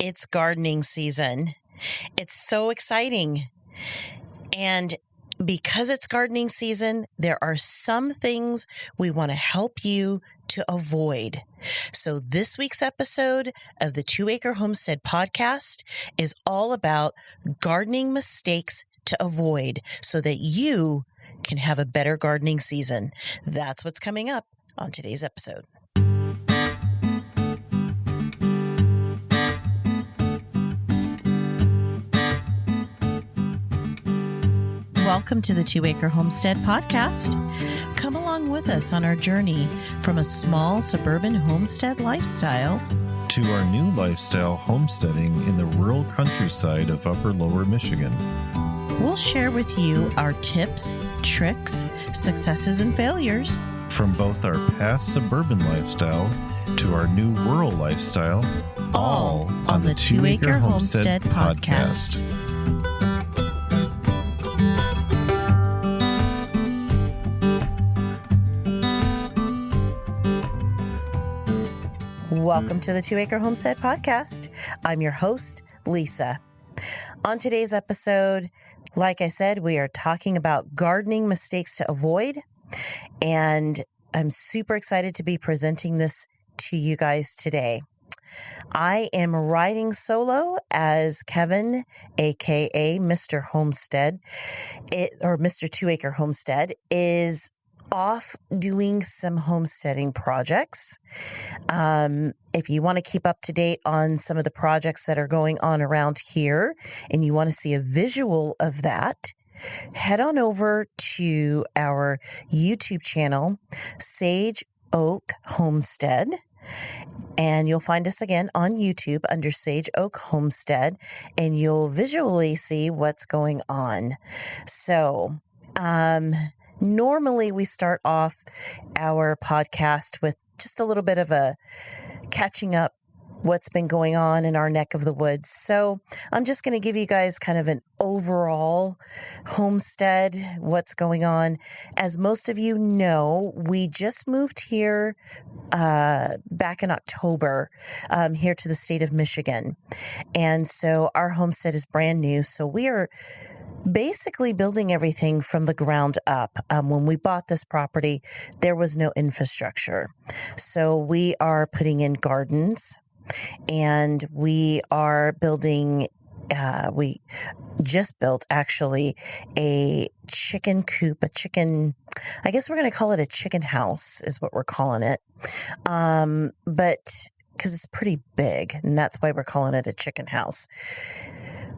It's gardening season. It's so exciting. And because it's gardening season, there are some things we want to help you to avoid. So this week's episode of the 2 Acre Homestead podcast is all about gardening mistakes to avoid so that you can have a better gardening season. That's what's coming up on today's episode. Welcome to the 2 Acre Homestead podcast. Come along with us on our journey from a small suburban homestead lifestyle to our new lifestyle homesteading in the rural countryside of Upper Lower Michigan. We'll share with you our tips, tricks, successes, and failures from both our past suburban lifestyle to our new rural lifestyle, all on the 2 Acre Homestead podcast. Welcome to the 2 Acre Homestead podcast. I'm your host, Lisa. On today's episode, like I said, we are talking about gardening mistakes to avoid, and I'm super excited to be presenting this to you guys today. I am riding solo as Kevin, aka Mr. Homestead, or Mr. 2 Acre Homestead, is off doing some homesteading projects. If you want to keep up to date on some of the projects that are going on around here and you want to see a visual of that, head on over to our YouTube channel, Sage Oak Homestead, and you'll find us again on YouTube under Sage Oak Homestead, and you'll visually see what's going on. So, normally we start off our podcast with just a little bit of a catching up what's been going on in our neck of the woods. So I'm just going to give you guys kind of an overall homestead, what's going on. As most of you know, we just moved here back in October here to the state of Michigan. And so our homestead is brand new. So we are basically building everything from the ground up. When we bought this property, there was no infrastructure. So we are putting in gardens, and we are building, we just built actually a chicken coop, I guess we're going to call it a chicken house is what we're calling it. But because it's pretty big, and that's why we're calling it a chicken house.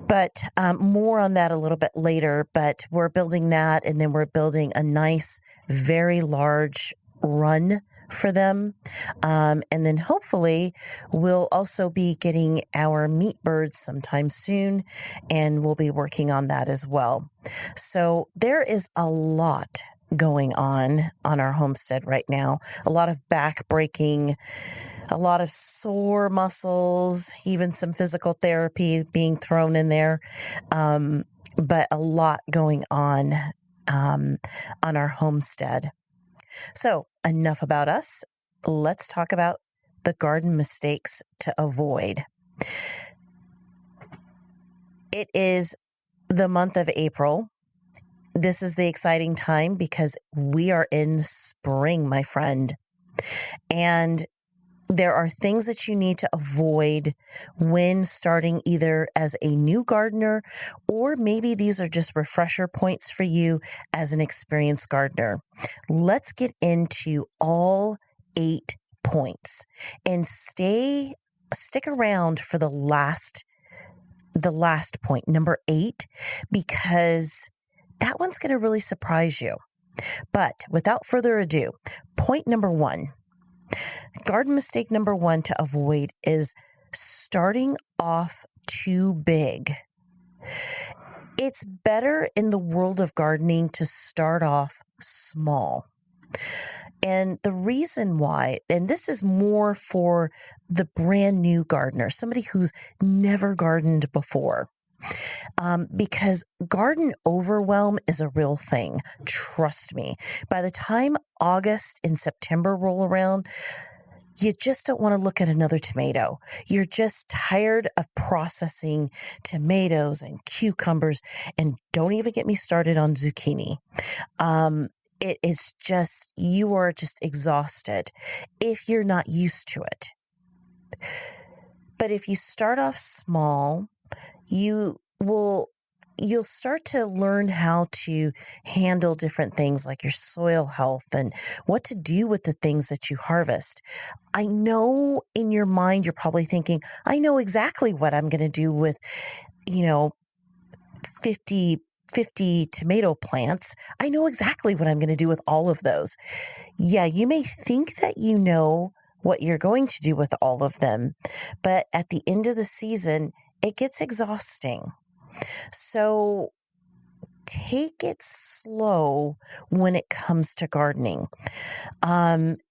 But more on that a little bit later, but we're building that, and then we're building a nice, very large run for them. And then hopefully we'll also be getting our meat birds sometime soon, and we'll be working on that as well. So there is a lot going on our homestead right now, a lot of back breaking, a lot of sore muscles, even some physical therapy being thrown in there, but a lot going on our homestead. So enough about us. Let's talk about the garden mistakes to avoid. It is the month of April. This is the exciting time because we are in spring, my friend. And there are things that you need to avoid when starting either as a new gardener, or maybe these are just refresher points for you as an experienced gardener. Let's get into all 8 points and stick around for the last point, number 8, because that one's going to really surprise you. But without further ado, point number 1. Garden mistake number 1 to avoid is starting off too big. It's better in the world of gardening to start off small. And the reason why, and this is more for the brand new gardener, somebody who's never gardened before. Because garden overwhelm is a real thing. Trust me. By the time August and September roll around, you just don't want to look at another tomato. You're just tired of processing tomatoes and cucumbers, and don't even get me started on zucchini. It is just, you are just exhausted if you're not used to it. But if you start off small, you'll start to learn how to handle different things like your soil health and what to do with the things that you harvest. I know in your mind, you're probably thinking, I know exactly what I'm going to do with, 50 tomato plants. I know exactly what I'm going to do with all of those. Yeah, you may think that you know what you're going to do with all of them, but at the end of the season, it gets exhausting. So take it slow when it comes to gardening. Just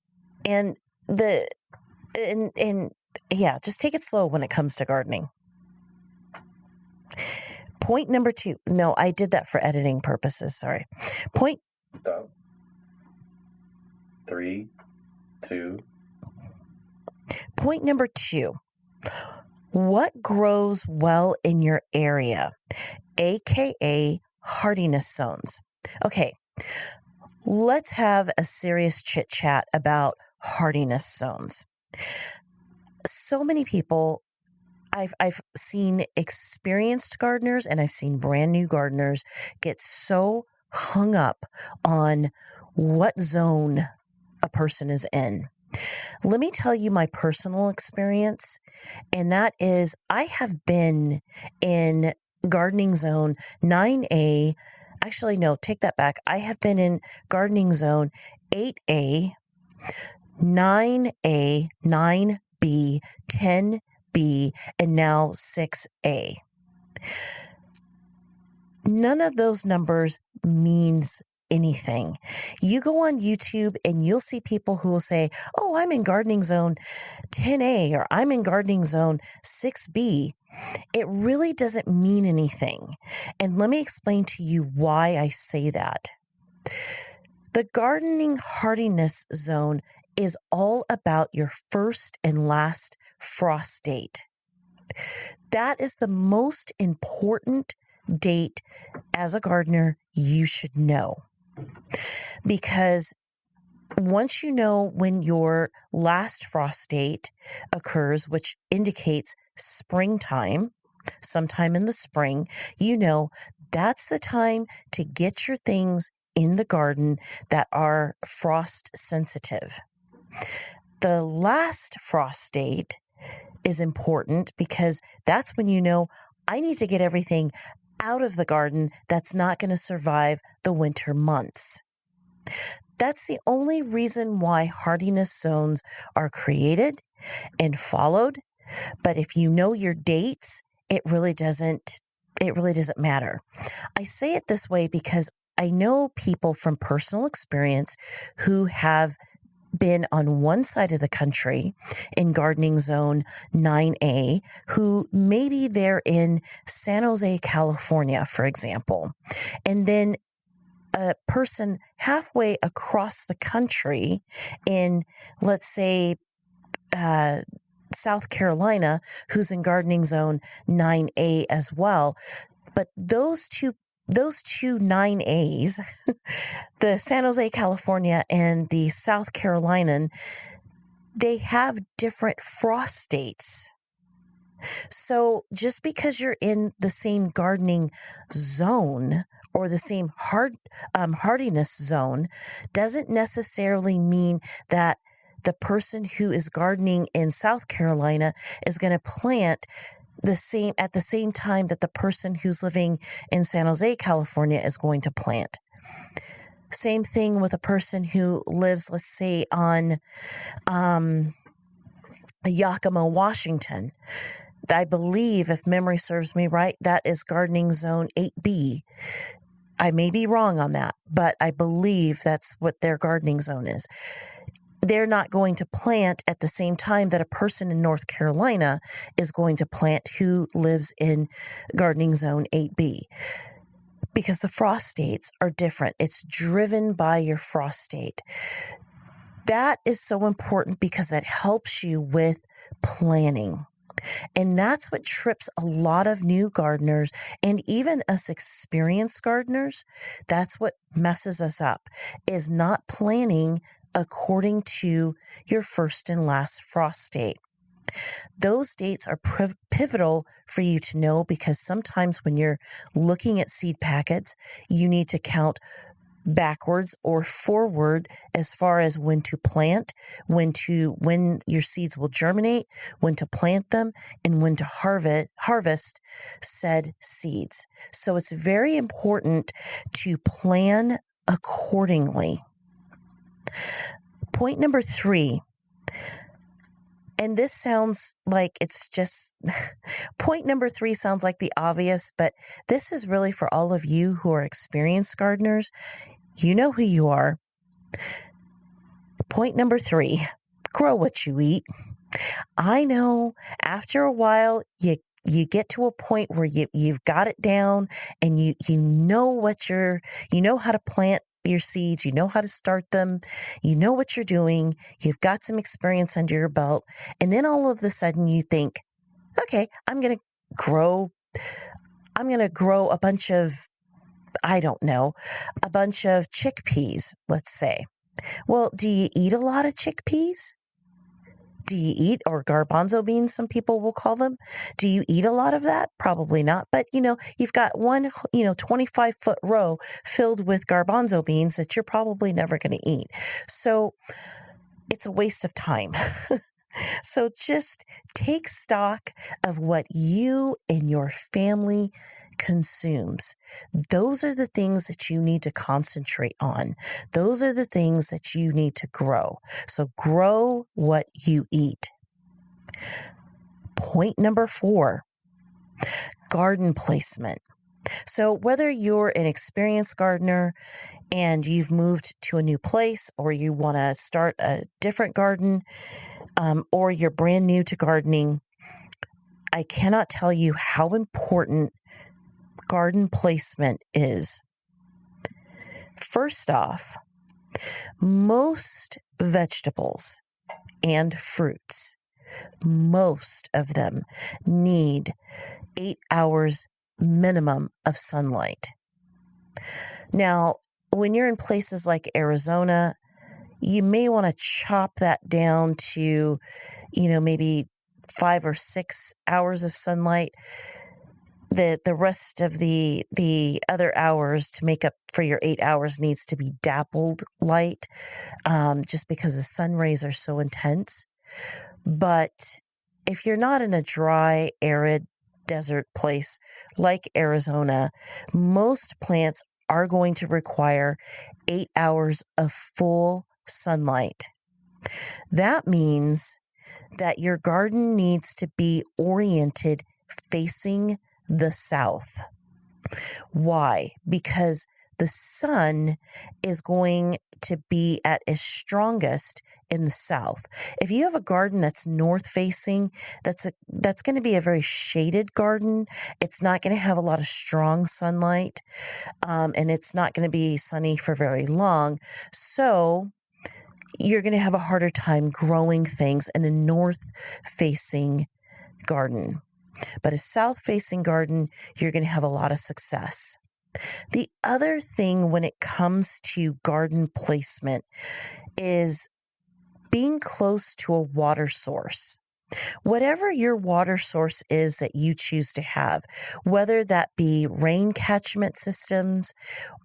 take it slow when it comes to gardening. Point number 2. No, I did that for editing purposes. Sorry. Stop. 3, 2. Point number 2. What grows well in your area, aka hardiness zones? Okay, let's have a serious chit chat about hardiness zones. So many people, I've seen experienced gardeners and I've seen brand new gardeners get so hung up on what zone a person is in. Let me tell you my personal experience, and that is I have been in gardening zone 9A. Actually, no, take that back. I have been in gardening zone 8A, 9A, 9B, 10B, and now 6A. None of those numbers means anything. You go on YouTube and you'll see people who will say, oh, I'm in gardening zone 10A or I'm in gardening zone 6B. It really doesn't mean anything. And let me explain to you why I say that. The gardening hardiness zone is all about your first and last frost date. That is the most important date as a gardener you should know. Because once you know when your last frost date occurs, which indicates springtime, sometime in the spring, you know that's the time to get your things in the garden that are frost sensitive. The last frost date is important because that's when you know I need to get everything out of the garden that's not going to survive the winter months. That's the only reason why hardiness zones are created and followed. But if you know your dates, it really doesn't matter. I say it this way because I know people from personal experience who have been on one side of the country in gardening zone 9A, who maybe they're in San Jose, California, for example, and then a person halfway across the country in, let's say, South Carolina, who's in gardening zone 9A as well. But those two 9As, the San Jose, California and the South Carolinian, they have different frost dates. So just because you're in the same gardening zone or the same hardiness zone doesn't necessarily mean that the person who is gardening in South Carolina is going to plant at the same time that the person who's living in San Jose, California is going to plant. Same thing with a person who lives, let's say, on Yakima, Washington. I believe, if memory serves me right, that is gardening zone 8B. I may be wrong on that, but I believe that's what their gardening zone is. They're not going to plant at the same time that a person in North Carolina is going to plant who lives in gardening zone 8B, because the frost dates are different. It's driven by your frost date. That is so important because that helps you with planning. And that's what trips a lot of new gardeners and even us experienced gardeners. That's what messes us up, is not planning according to your first and last frost date. Those dates are pivotal for you to know, because sometimes when you're looking at seed packets, you need to count backwards or forward as far as when to plant, when your seeds will germinate, when to plant them, and when to harvest said seeds. So it's very important to plan accordingly. Point number 3, and this sounds like it's just, point number 3 sounds like the obvious, but this is really for all of you who are experienced gardeners. You know who you are. Point number 3, grow what you eat. I know after a while, you get to a point where you've got it down and you know how to plant your seeds, you know how to start them, you know what you're doing, you've got some experience under your belt, and then all of a sudden you think, okay, I'm going to grow a bunch of, a bunch of chickpeas, let's say. Well, do you eat a lot of chickpeas? Do you eat, or garbanzo beans, some people will call them? Do you eat a lot of that? Probably not. But, you've got one, 25-foot row filled with garbanzo beans that you're probably never going to eat. So it's a waste of time. So just take stock of what you and your family consumes. Those are the things that you need to concentrate on. Those are the things that you need to grow. So grow what you eat. Point number 4, garden placement. So whether you're an experienced gardener and you've moved to a new place, or you want to start a different garden, or you're brand new to gardening, I cannot tell you how important garden placement is. First off, most vegetables and fruits, most of them need 8 hours minimum of sunlight. Now, when you're in places like Arizona, you may want to chop that down to, maybe 5 or 6 hours of sunlight. The rest of the other hours to make up for your 8 hours needs to be dappled light, just because the sun rays are so intense. But if you're not in a dry, arid desert place like Arizona, most plants are going to require 8 hours of full sunlight. That means that your garden needs to be oriented facing the south. Why? Because the sun is going to be at its strongest in the south. If you have a garden that's north facing, that's going to be a very shaded garden. It's not going to have a lot of strong sunlight, and it's not going to be sunny for very long. So you're going to have a harder time growing things in a north facing garden. But a south-facing garden, you're going to have a lot of success. The other thing when it comes to garden placement is being close to a water source. Whatever your water source is that you choose to have, whether that be rain catchment systems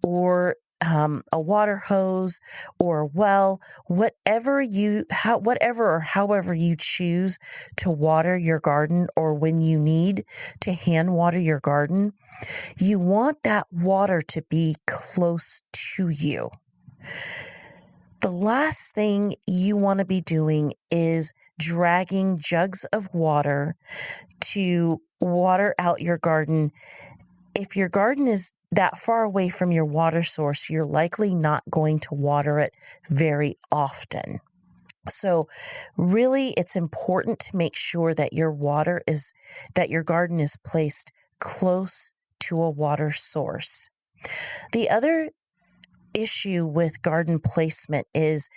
or a water hose or a well, however you choose to water your garden, or when you need to hand water your garden, you want that water to be close to you. The last thing you want to be doing is dragging jugs of water to water out your garden. If your garden is that far away from your water source, you're likely not going to water it very often. So really, it's important to make sure that your garden is placed close to a water source. The other issue with garden placement is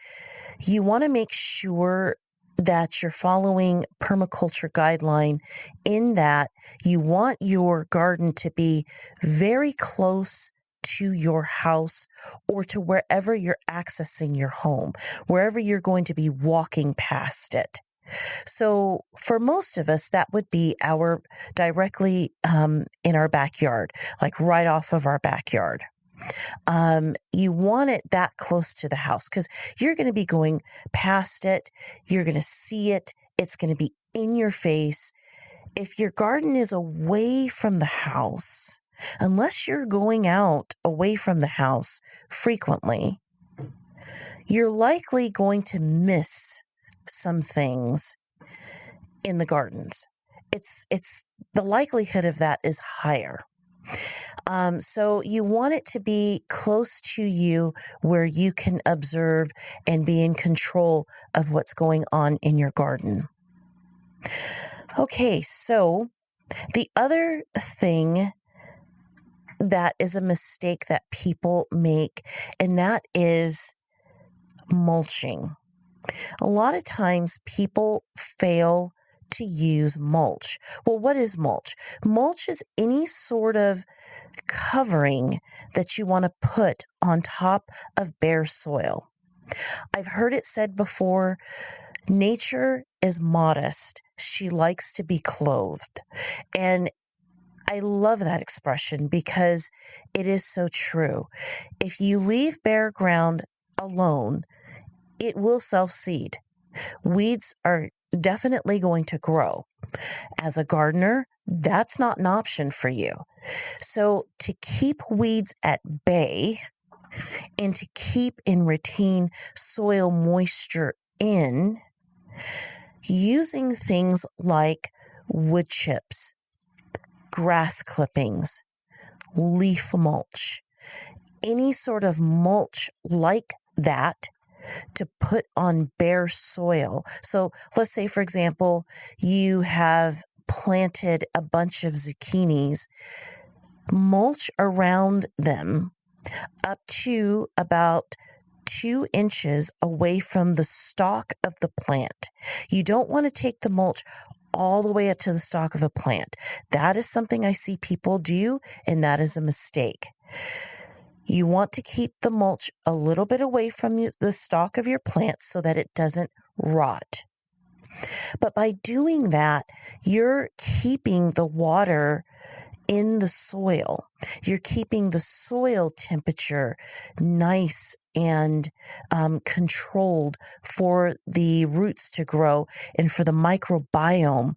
You want to make sure that you're following permaculture guideline in that you want your garden to be very close to your house or to wherever you're accessing your home, wherever you're going to be walking past it. So for most of us, that would be directly in our backyard, like right off of our backyard. You want it that close to the house because you're going to be going past it. You're going to see it. It's going to be in your face. If your garden is away from the house, unless you're going out away from the house frequently, you're likely going to miss some things in the gardens. It's the likelihood of that is higher. So you want it to be close to you where you can observe and be in control of what's going on in your garden. Okay, so the other thing that is a mistake that people make, and that is mulching. A lot of times people fail to use mulch. Well, what is mulch? Mulch is any sort of covering that you want to put on top of bare soil. I've heard it said before, nature is modest. She likes to be clothed. And I love that expression because it is so true. If you leave bare ground alone, it will self-seed. Weeds are definitely going to grow. As a gardener, that's not an option for you. So to keep weeds at bay and to keep and retain soil moisture in, using things like wood chips, grass clippings, leaf mulch, any sort of mulch like that to put on bare soil. So let's say, for example, you have planted a bunch of zucchinis, mulch around them up to about 2 inches away from the stalk of the plant. You don't want to take the mulch all the way up to the stalk of the plant. That is something I see people do, and that is a mistake. You want to keep the mulch a little bit away from the stalk of your plant so that it doesn't rot. But by doing that, you're keeping the water in the soil. You're keeping the soil temperature nice and controlled for the roots to grow and for the microbiome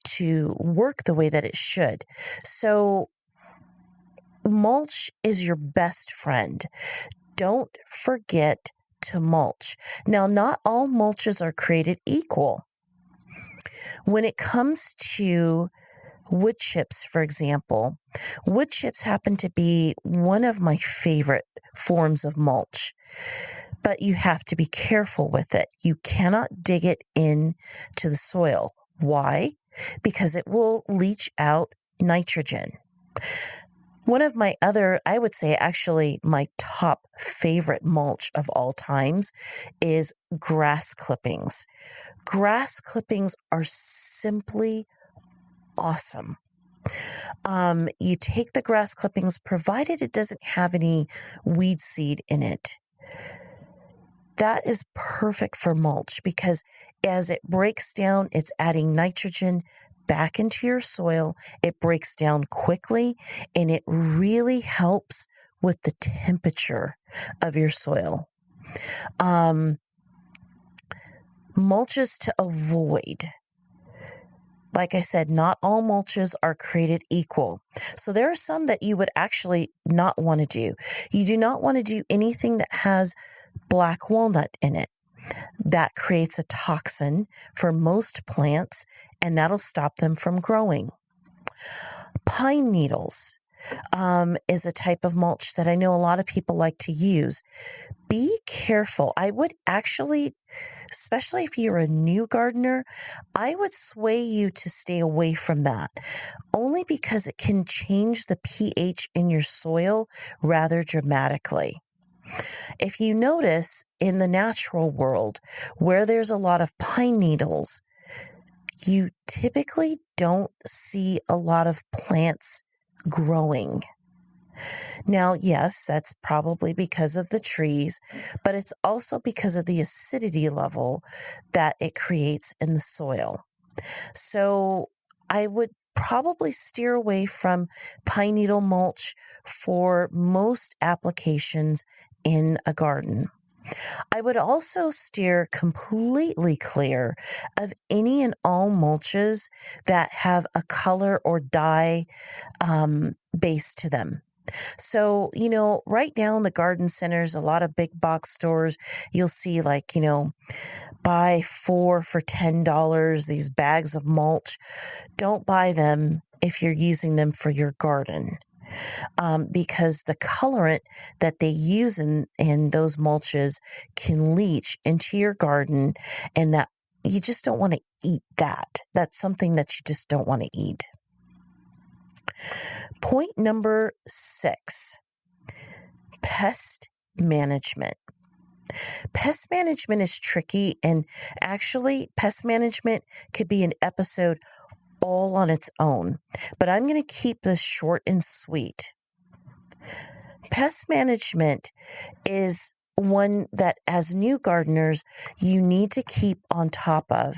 to work the way that it should. So mulch is your best friend. Don't forget to mulch. Now, not all mulches are created equal. When it comes to wood chips, for example, wood chips happen to be one of my favorite forms of mulch, but you have to be careful with it. You cannot dig it into the soil. Why? Because it will leach out nitrogen. One of my other, I would say actually my top favorite mulch of all times is grass clippings. Grass clippings are simply awesome. You take the grass clippings, provided it doesn't have any weed seed in it. That is perfect for mulch because as it breaks down, it's adding nitrogen back into your soil. It breaks down quickly and it really helps with the temperature of your soil. Mulches to avoid. Like I said, not all mulches are created equal. So there are some that you would actually not want to do. You do not want to do anything that has black walnut in it. That creates a toxin for most plants, and that'll stop them from growing. Pine needles is a type of mulch that I know a lot of people like to use. Be careful. I would actually, especially if you're a new gardener, I would sway you to stay away from that, only because it can change the pH in your soil rather dramatically. If you notice in the natural world where there's a lot of pine needles, you typically don't see a lot of plants growing. Now, yes, that's probably because of the trees, but it's also because of the acidity level that it creates in the soil. So I would probably steer away from pine needle mulch for most applications in a garden. I would also steer completely clear of any and all mulches that have a color or dye base to them. So, right now in the garden centers, a lot of big box stores, you'll see buy 4 for $10, these bags of mulch. Don't buy them if you're using them for your garden. Because the colorant that they use in those mulches can leach into your garden, and that you just don't want to eat that. That's something that you just don't want to eat. Point number 6, pest management. Pest management is tricky, and actually pest management could be an episode all on its own, but I'm going to keep this short and sweet. Pest management is one that as new gardeners, you need to keep on top of.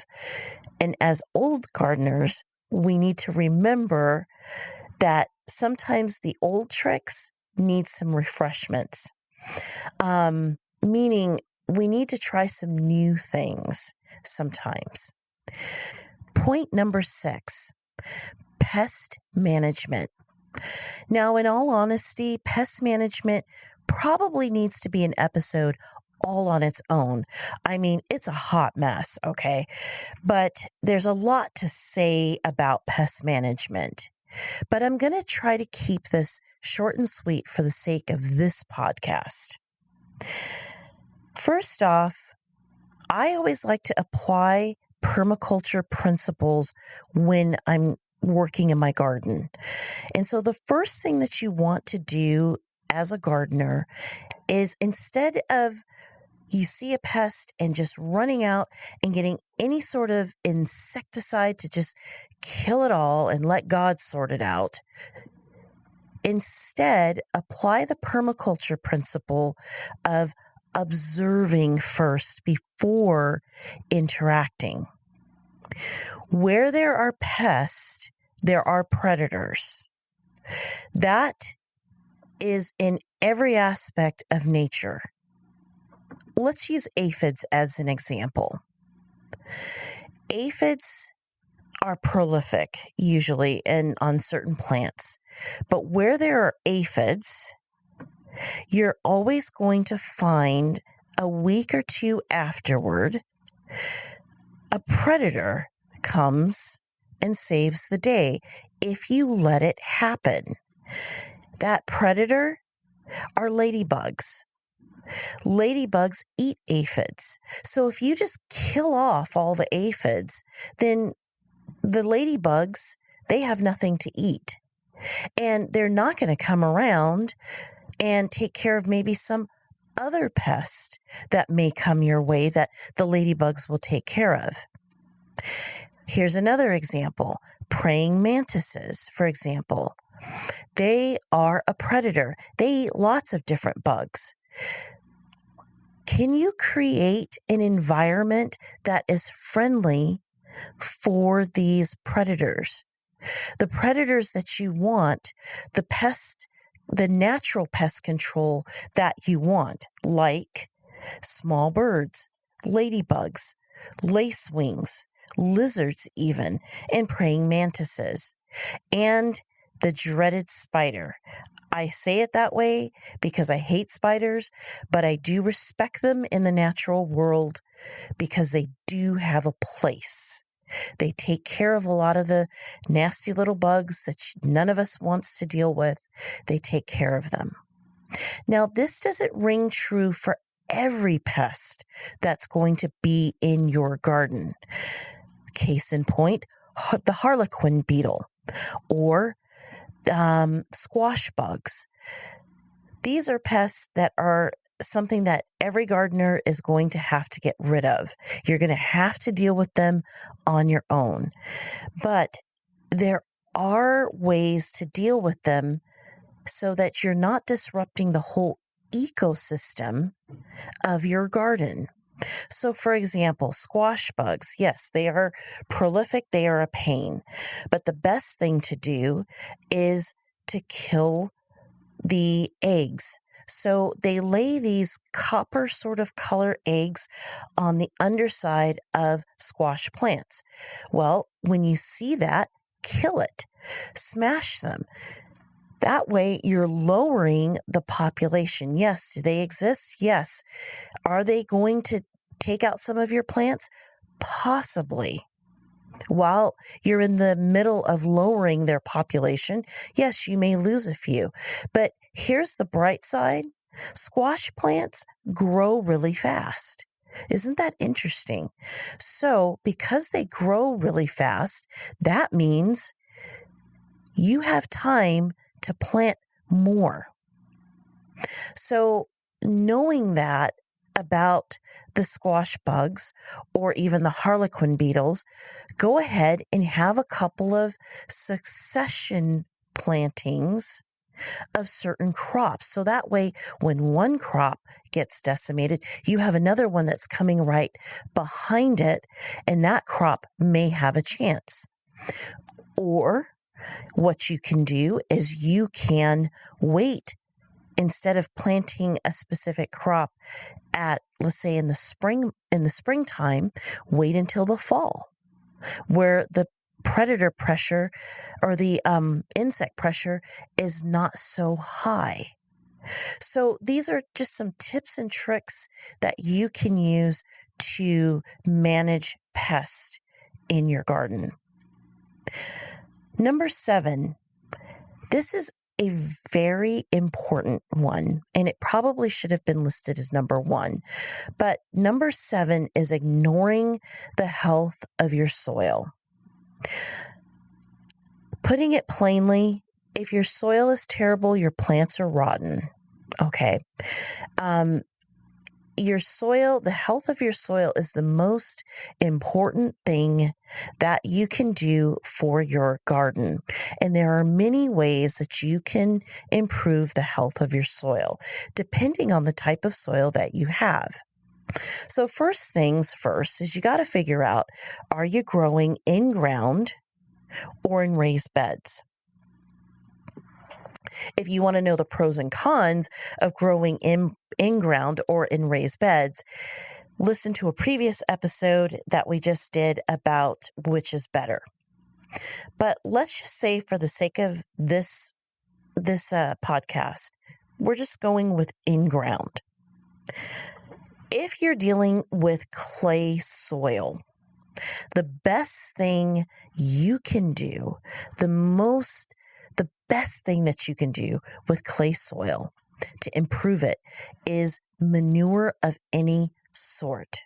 And as old gardeners, we need to remember that sometimes the old tricks need some refreshments. Meaning we need to try some new things sometimes. Point number 6, pest management. Now, in all honesty, pest management probably needs to be an episode all on its own. I mean, it's a hot mess, okay? But there's a lot to say about pest management. But I'm going to try to keep this short and sweet for the sake of this podcast. First off, I always like to apply permaculture principles when I'm working in my garden. And so the first thing that you want to do as a gardener is, instead of you see a pest and just running out and getting any sort of insecticide to just kill it all and let God sort it out, instead apply the permaculture principle of observing first before interacting. Where there are pests, there are predators. That is in every aspect of nature. Let's use aphids as an example. Aphids are prolific usually on certain plants, but where there are aphids, you're always going to find a week or two afterward, a predator comes and saves the day if you let it happen. That predator are ladybugs. Ladybugs eat aphids. So if you just kill off all the aphids, then the ladybugs, they have nothing to eat. And they're not going to come around and take care of maybe some other pest that may come your way that the ladybugs will take care of. Here's another example. Praying mantises, for example. They are a predator. They eat lots of different bugs. Can you create an environment that is friendly for these predators? The predators that you want, the natural pest control that you want, like small birds, ladybugs, lacewings, lizards even, and praying mantises, and the dreaded spider. I say it that way because I hate spiders, but I do respect them in the natural world because they do have a place. They take care of a lot of the nasty little bugs that none of us wants to deal with. They take care of them. Now, this doesn't ring true for every pest that's going to be in your garden. Case in point, the harlequin beetle or squash bugs. These are pests that are something that every gardener is going to have to get rid of. You're going to have to deal with them on your own. But there are ways to deal with them so that you're not disrupting the whole ecosystem of your garden. So, for example, squash bugs, yes, they are prolific, they are a pain. But the best thing to do is to kill the eggs. So they lay these copper sort of color eggs on the underside of squash plants. Well, when you see that, kill it, smash them. That way you're lowering the population. Yes, do they exist? Yes. Are they going to take out some of your plants? Possibly. While you're in the middle of lowering their population, yes, you may lose a few. But here's the bright side. Squash plants grow really fast. Isn't that interesting? So because they grow really fast, that means you have time to plant more. So knowing that about the squash bugs or even the harlequin beetles, go ahead and have a couple of succession plantings of certain crops. So that way, when one crop gets decimated, you have another one that's coming right behind it, and that crop may have a chance. Or what you can do is you can wait. Instead of planting a specific crop at, let's say in the springtime, wait until the fall, where the predator pressure or the insect pressure is not so high. So these are just some tips and tricks that you can use to manage pests in your garden. Number 7, this is a very important one, and it probably should have been listed as number 1. But number 7 is ignoring the health of your soil. Putting it plainly, if your soil is terrible, your plants are rotten. Okay. Your soil, the health of your soil is the most important thing that you can do for your garden. And there are many ways that you can improve the health of your soil, depending on the type of soil that you have. So first things first is you got to figure out, are you growing in ground or in raised beds? If you want to know the pros and cons of growing in ground or in raised beds, listen to a previous episode that we just did about which is better. But let's just say, for the sake of this podcast, we're just going with in ground. If you're dealing with clay soil, the best thing you can do, the best thing that you can do with clay soil to improve it is manure of any sort.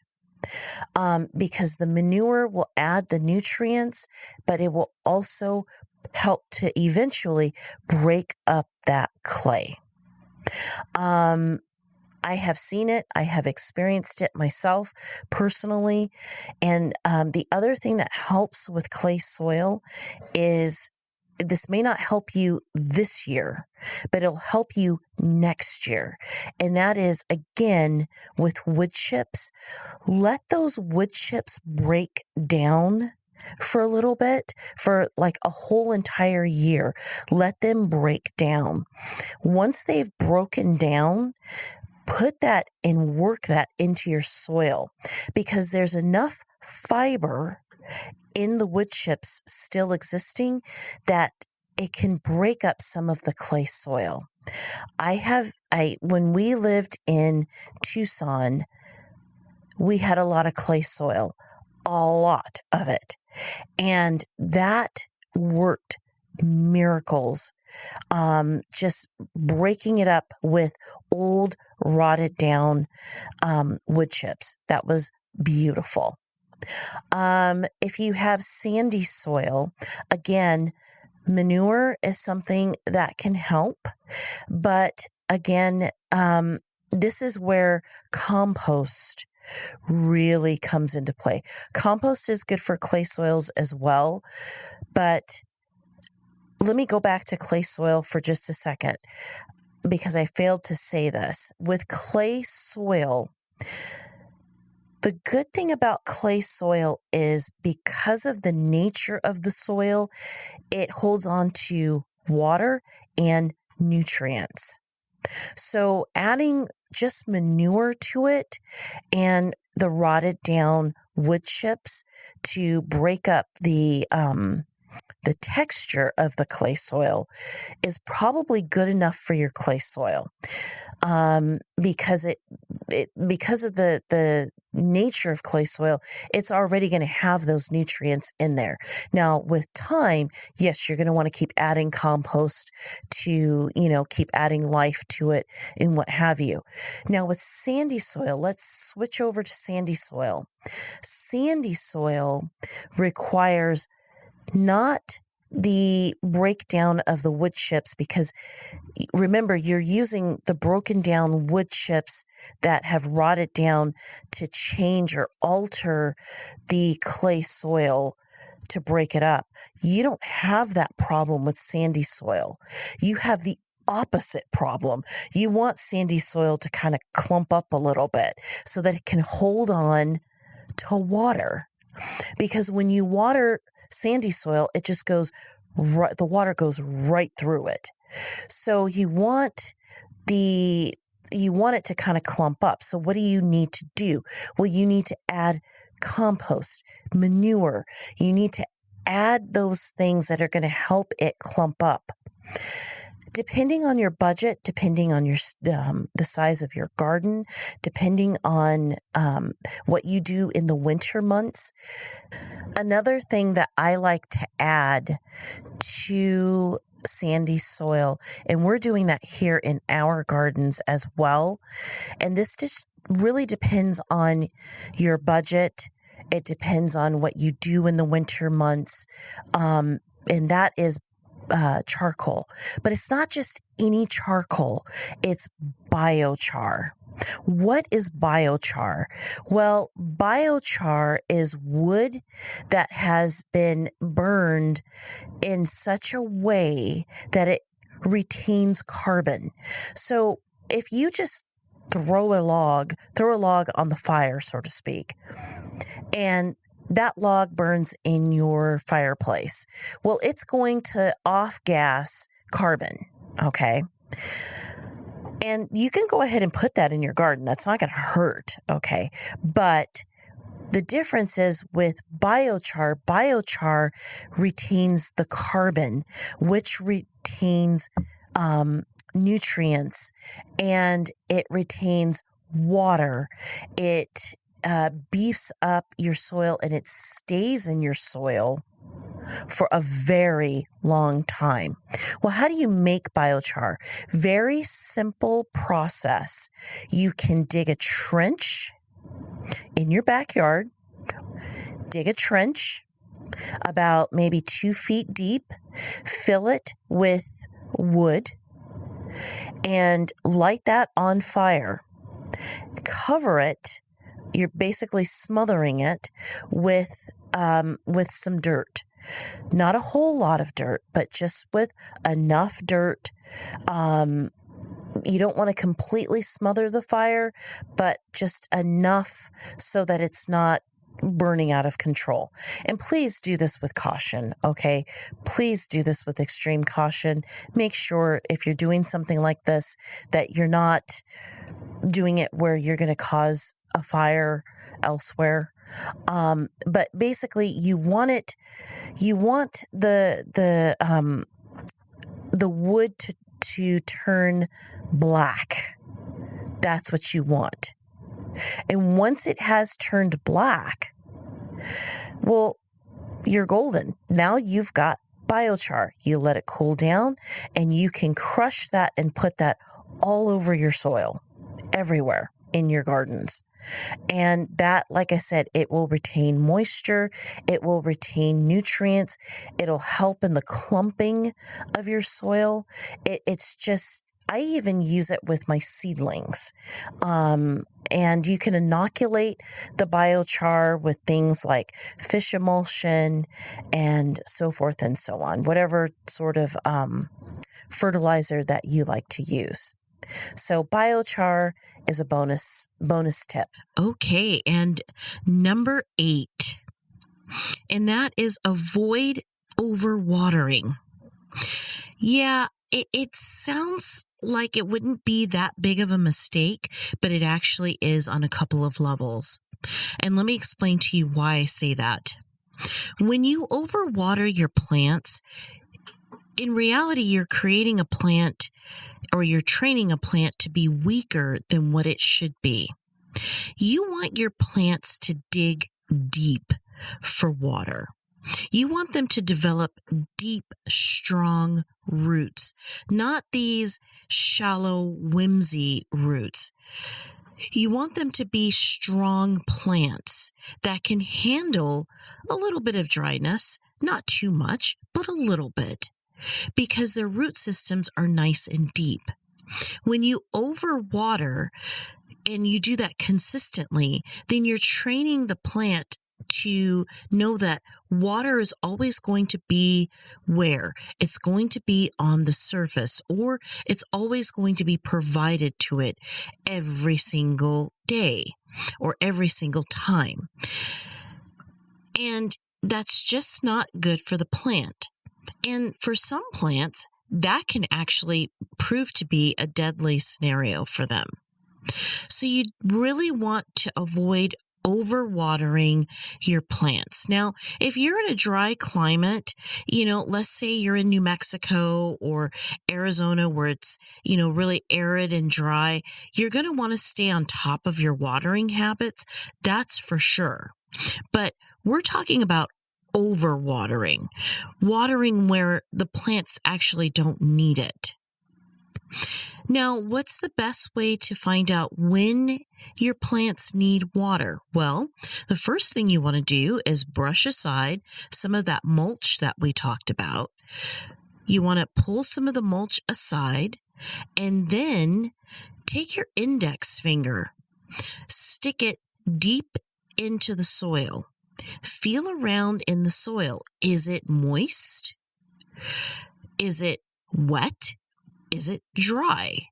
Because the manure will add the nutrients, but it will also help to eventually break up that clay. I have seen it. I have experienced it myself personally. And the other thing that helps with clay soil is, this may not help you this year, but it'll help you next year. And that is, again, with wood chips. Let those wood chips break down for a little bit, for like a whole entire year. Let them break down. Once they've broken down, put that and work that into your soil, because there's enough fiber in the wood chips still existing that it can break up some of the clay soil. When we lived in Tucson, we had a lot of clay soil, a lot of it. And that worked miracles. Just breaking it up with old rotted down wood chips. That was beautiful. If you have sandy soil, again, manure is something that can help. But again, this is where compost really comes into play. Compost is good for clay soils as well, but let me go back to clay soil for just a second because I failed to say this. With clay soil, the good thing about clay soil is because of the nature of the soil, it holds on to water and nutrients. So adding just manure to it and the rotted down wood chips to break up the texture of the clay soil is probably good enough for your clay soil, because because of the nature of clay soil, it's already going to have those nutrients in there. Now, with time, yes, you're going to want to keep adding compost to, keep adding life to it and what have you. Now, with sandy soil, let's switch over to sandy soil. Sandy soil requires not the breakdown of the wood chips, because remember, you're using the broken down wood chips that have rotted down to change or alter the clay soil to break it up. You don't have that problem with sandy soil. You have the opposite problem. You want sandy soil to kind of clump up a little bit so that it can hold on to water. Because when you water sandy soil, it just goes right, the water goes right through it. So you want it to kind of clump up. So what do you need to do? Well, you need to add compost, manure. You need to add those things that are going to help it clump up. Depending on your budget, depending on your the size of your garden, depending on what you do in the winter months. Another thing that I like to add to sandy soil, and we're doing that here in our gardens as well, and this just really depends on your budget. It depends on what you do in the winter months, and that is charcoal. But it's not just any charcoal, it's biochar. What is biochar? Well, biochar is wood that has been burned in such a way that it retains carbon. So if you just throw a log on the fire, so to speak, and that log burns in your fireplace, well, it's going to off-gas carbon, okay? And you can go ahead and put that in your garden. That's not going to hurt, okay? But the difference is with biochar retains the carbon, which retains nutrients, and it retains water. It beefs up your soil, and it stays in your soil for a very long time. Well, how do you make biochar? Very simple process. You can dig a trench in your backyard, dig a trench about maybe 2 feet deep, fill it with wood, and light that on fire. Cover it. You're basically smothering it with some dirt. Not a whole lot of dirt, but just with enough dirt. You don't want to completely smother the fire, but just enough so that it's not burning out of control. And please do this with caution, okay? Please do this with extreme caution. Make sure if you're doing something like this that you're not doing it where you're going to cause a fire elsewhere. But basically you want the wood to turn black. That's what you want. And once it has turned black, well, you're golden. Now you've got biochar. You let it cool down and you can crush that and put that all over your soil, everywhere in your gardens. And that, like I said, it will retain moisture. It will retain nutrients. It'll help in the clumping of your soil. It's just, I even use it with my seedlings. And you can inoculate the biochar with things like fish emulsion and so forth and so on, whatever sort of fertilizer that you like to use. So biochar is a bonus tip. Okay, and number 8, and that is avoid overwatering. Yeah, it sounds like it wouldn't be that big of a mistake, but it actually is on a couple of levels. And let me explain to you why I say that. When you overwater your plants, in reality, you're creating a plant, or you're training a plant to be weaker than what it should be. You want your plants to dig deep for water. You want them to develop deep, strong roots, not these shallow, whimsy roots. You want them to be strong plants that can handle a little bit of dryness, not too much, but a little bit, because their root systems are nice and deep. When you overwater and you do that consistently, then you're training the plant to know that water is always going to be where? It's going to be on the surface, or it's always going to be provided to it every single day or every single time. And that's just not good for the plant. And for some plants, that can actually prove to be a deadly scenario for them. So you really want to avoid overwatering your plants. Now, if you're in a dry climate, let's say you're in New Mexico or Arizona where it's, really arid and dry, you're going to want to stay on top of your watering habits. That's for sure. But we're talking about overwatering, watering where the plants actually don't need it. Now, what's the best way to find out when your plants need water? Well, the first thing you want to do is brush aside some of that mulch that we talked about. You want to pull some of the mulch aside, and then take your index finger, stick it deep into the soil. Feel around in the soil. Is it moist? Is it wet? Is it dry?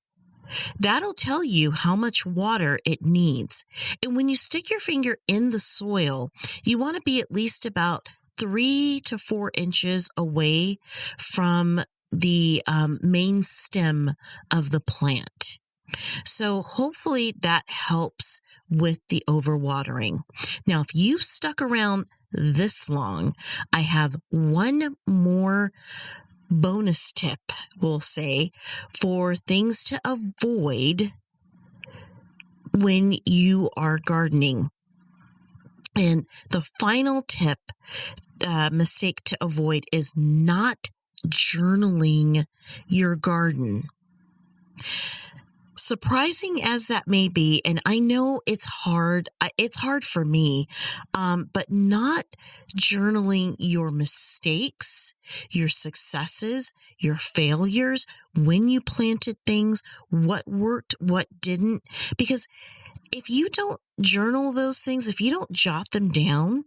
That'll tell you how much water it needs. And when you stick your finger in the soil, you want to be at least about 3 to 4 inches away from the main stem of the plant. So hopefully that helps with the overwatering. Now, if you've stuck around this long, I have one more bonus tip, we'll say, for things to avoid when you are gardening. And the final tip, mistake to avoid, is not journaling your garden. Surprising as that may be, and I know it's hard for me, but not journaling your mistakes, your successes, your failures, when you planted things, what worked, what didn't, because if you don't journal those things, if you don't jot them down,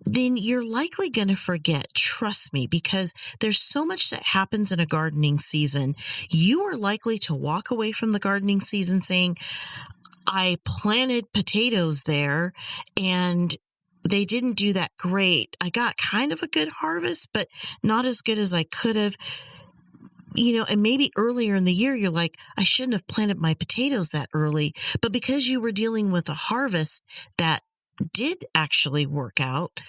then you're likely going to forget. Trust me, because there's so much that happens in a gardening season. You are likely to walk away from the gardening season saying, I planted potatoes there and they didn't do that great. I got kind of a good harvest, but not as good as I could have. And maybe earlier in the year, you're like, I shouldn't have planted my potatoes that early. But because you were dealing with a harvest that did actually work out,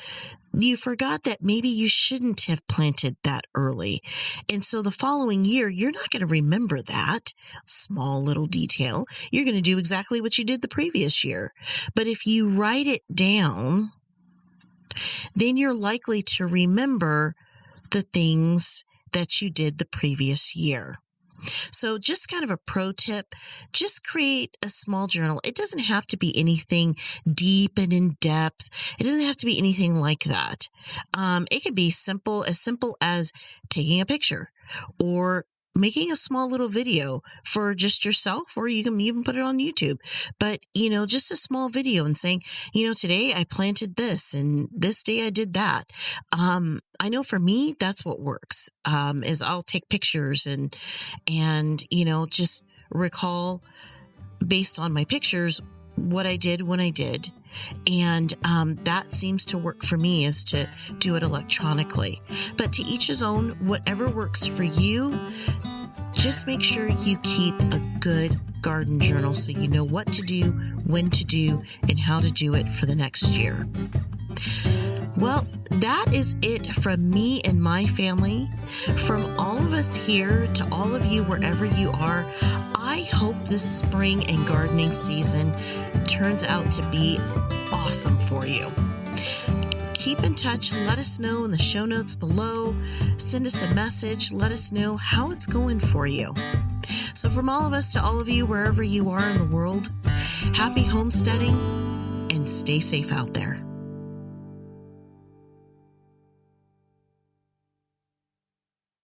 you forgot that maybe you shouldn't have planted that early. And so the following year, you're not going to remember that small little detail. You're going to do exactly what you did the previous year. But if you write it down, then you're likely to remember the things that you did the previous year. So just kind of a pro tip, just create a small journal. It doesn't have to be anything deep and in depth. It doesn't have to be anything like that. It could be simple as taking a picture or making a small little video for just yourself, or you can even put it on YouTube. But, just a small video and saying, today I planted this and this day I did that. I know for me, that's what works, is I'll take pictures and, just recall based on my pictures what I did when I did. And that seems to work for me, is to do it electronically. But to each his own, whatever works for you, just make sure you keep a good garden journal so you know what to do, when to do, and how to do it for the next year. Well, that is it from me and my family. From all of us here to all of you wherever you are, I hope this spring and gardening season turns out to be awesome for you. Keep in touch. Let us know in the show notes below. Send us a message. Let us know how it's going for you. So from all of us to all of you, wherever you are in the world, happy homesteading and stay safe out there.